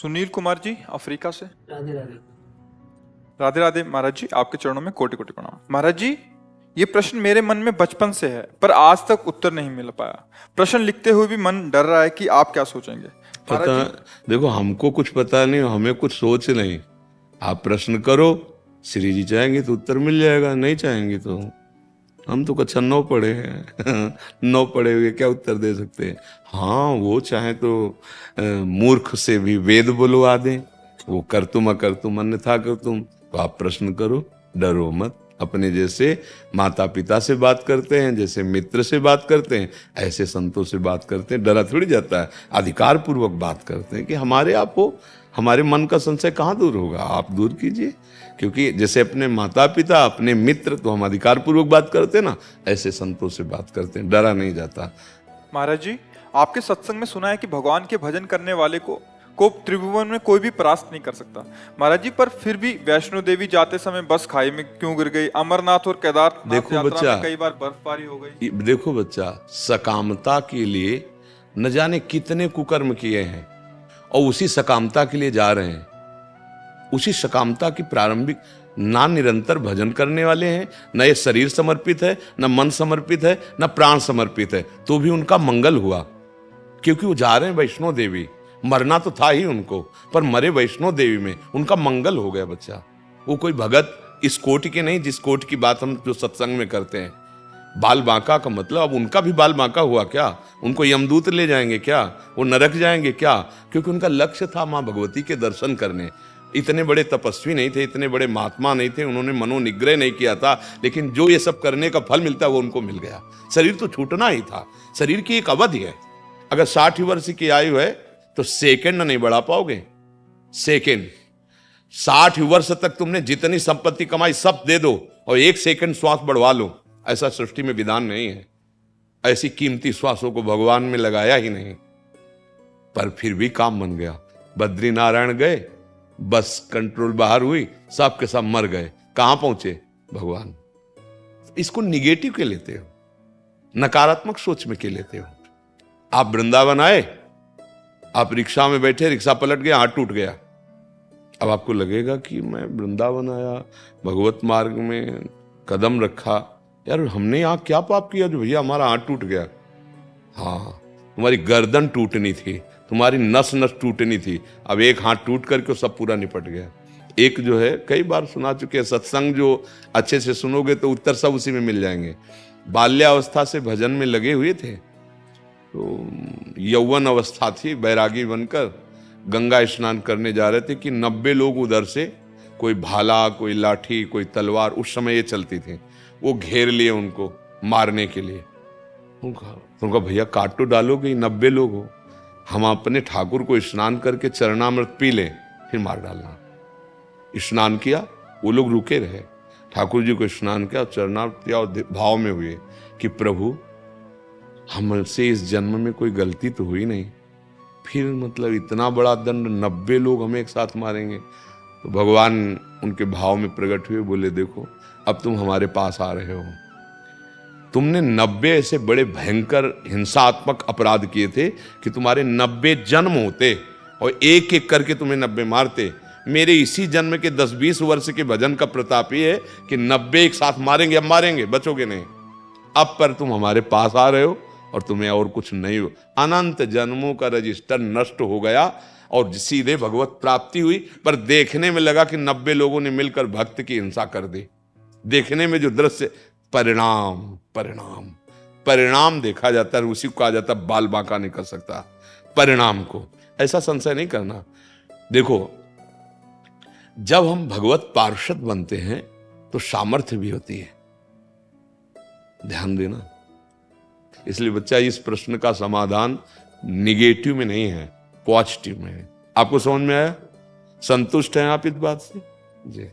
Sunil Kumar ji, Africa से। राधे राधे। राधे राधे महाराज जी, आपके चरणों में कोटि कोटि प्रणाम। महाराज जी, ये प्रश्न मेरे मन में बचपन से है पर आज तक उत्तर नहीं मिल पाया। प्रश्न लिखते हुए भी मन डर रहा है कि आप क्या सोचेंगे। पता, देखो हमको कुछ पता नहीं, हमें कुछ सोच नहीं। आप प्रश्न करो, श्री जी चाहेंगे तो उत्तर मिल जाएगा, नहीं चाहेंगे तो हम तो कक्षा 9 पढ़े हैं 9 पढ़े हुए क्या उत्तर दे सकते हैं। हाँ, वो चाहे तो मूर्ख से भी वेद बुलवा दें, वो कर तुम अकर तुम अन्यथा कर तुम। तो आप प्रश्न करो, डरो मत। अपने जैसे माता पिता से बात करते हैं, जैसे मित्र से बात करते हैं, ऐसे संतों से बात करते हैं। डरा थोड़ी जाता है, अधिकार पूर्वक बात करते हैं कि हमारे आप हो, हमारे मन का संशय कहाँ दूर होगा, आप दूर कीजिए। क्योंकि जैसे अपने माता पिता, अपने मित्र, तो हम अधिकार पूर्वक बात करते हैं ना, ऐसे संतों से बात करते हैं, डरा नहीं जाता। महाराज जी, आपके सत्संग में सुना है कि भगवान के भजन करने वाले को त्रिभुवन में कोई भी परास्त नहीं कर सकता। महाराज जी, पर फिर भी वैष्णो देवी जाते समय बस खाई में क्यों गिर गई? अमरनाथ और केदारनाथ देखो यात्रा बच्चा, में कई बार बर्फबारी हो गई। देखो बच्चा, सकामता के लिए न जाने कितने कुकर्म किए हैं और उसी सकामता के लिए जा रहे हैं। उसी सकामता की प्रारंभिक ना निरंतर भजन करने वाले हैं, न ये शरीर समर्पित है, न मन समर्पित है, न प्राण समर्पित है, तो भी उनका मंगल हुआ। क्योंकि वो जा रहे हैं वैष्णो देवी, मरना तो था ही उनको, पर मरे वैष्णो देवी में, उनका मंगल हो गया बच्चा। वो कोई भगत इस कोटि के नहीं जिस कोटि की बात हम जो सत्संग में करते हैं। बाल बांका का मतलब, अब उनका भी बाल बांका हुआ क्या? उनको यमदूत ले जाएंगे क्या? वो नरक जाएंगे क्या? क्योंकि उनका लक्ष्य था माँ भगवती के दर्शन करने। इतने बड़े तपस्वी नहीं थे, इतने बड़े महात्मा नहीं थे, उन्होंने मनोनिग्रह नहीं किया था, लेकिन जो ये सब करने का फल मिलता है वो उनको मिल गया। शरीर तो छूटना ही था, शरीर की एक अवधि है। अगर 60 वर्ष की आयु है तो सेकंड नहीं बढ़ा पाओगे। सेकंड 60 वर्ष तक तुमने जितनी संपत्ति कमाई सब दे दो और 1 सेकंड श्वास बढ़वा लो, ऐसा सृष्टि में विधान नहीं है। ऐसी कीमती श्वासों को भगवान में लगाया ही नहीं, पर फिर भी काम बन गया। बद्री नारायण गए, बस कंट्रोल बाहर हुई, सब के सब मर गए। कहां पहुंचे? भगवान। इसको निगेटिव के लेते हो, नकारात्मक सोच में के लेते हो। आप वृंदावन आए, आप रिक्शा में बैठे, रिक्शा पलट गया, हाथ टूट गया। अब आपको लगेगा कि मैं वृंदावन आया, भगवत मार्ग में कदम रखा, यार हमने यहां क्या पाप किया जो भैया हमारा हाथ टूट गया? हाँ, तुम्हारी गर्दन टूटनी थी, तुम्हारी नस नस टूटनी थी। अब एक हाथ टूट करके सब पूरा निपट गया। एक जो है, कई बार सुना चुके हैं, सत्संग जो अच्छे से सुनोगे तो उत्तर सब उसी में मिल जाएंगे। बाल्यावस्था से भजन में लगे हुए थे, तो यौवन अवस्था थी, बैरागी बनकर गंगा स्नान करने जा रहे थे कि 90 लोग उधर से, कोई भाला, कोई लाठी, कोई तलवार, उस समय ये चलती थी, वो घेर लिए उनको मारने के लिए। उनका भैया काट तो डालोगे, 90 लोग हो, हम अपने ठाकुर को स्नान करके चरणामृत पी लें, फिर मार डालना। स्नान किया, वो लोग रुके रहे, ठाकुर जी को स्नान किया, चरणामृत किया और भाव में हुए कि प्रभु हमसे इस जन्म में कोई गलती तो हुई नहीं, फिर मतलब इतना बड़ा दंड, 90 लोग हमें एक साथ मारेंगे। तो भगवान उनके भाव में प्रकट हुए, बोले देखो अब तुम हमारे पास आ रहे हो, तुमने 90 ऐसे बड़े भयंकर हिंसात्मक अपराध किए थे कि तुम्हारे 90 जन्म होते और एक एक करके तुम्हें 90 मारते। मेरे इसी जन्म के 10-20 वर्ष के भजन का प्रताप ये है कि 90 एक साथ मारेंगे, अब मारेंगे, बचोगे नहीं। अब पर तुम हमारे पास आ रहे हो और तुम्हें और कुछ नहीं हो। अनंत जन्मों का रजिस्टर नष्ट हो गया और सीधे भगवत प्राप्ति हुई। पर देखने में लगा कि 90 लोगों ने मिलकर भक्त की हिंसा कर दी। देखने में जो दृश्य, परिणाम परिणाम परिणाम देखा जाता है, उसी को कहा जाता है बाल बांका नहीं कर सकता परिणाम को। ऐसा संशय नहीं करना। देखो, जब हम भगवत पार्षद बनते हैं तो सामर्थ्य भी होती है, ध्यान देना। इसलिए बच्चा, इस प्रश्न का समाधान निगेटिव में नहीं है, पॉजिटिव में है। आपको समझ में आया? संतुष्ट हैं आप इस बात से? जी।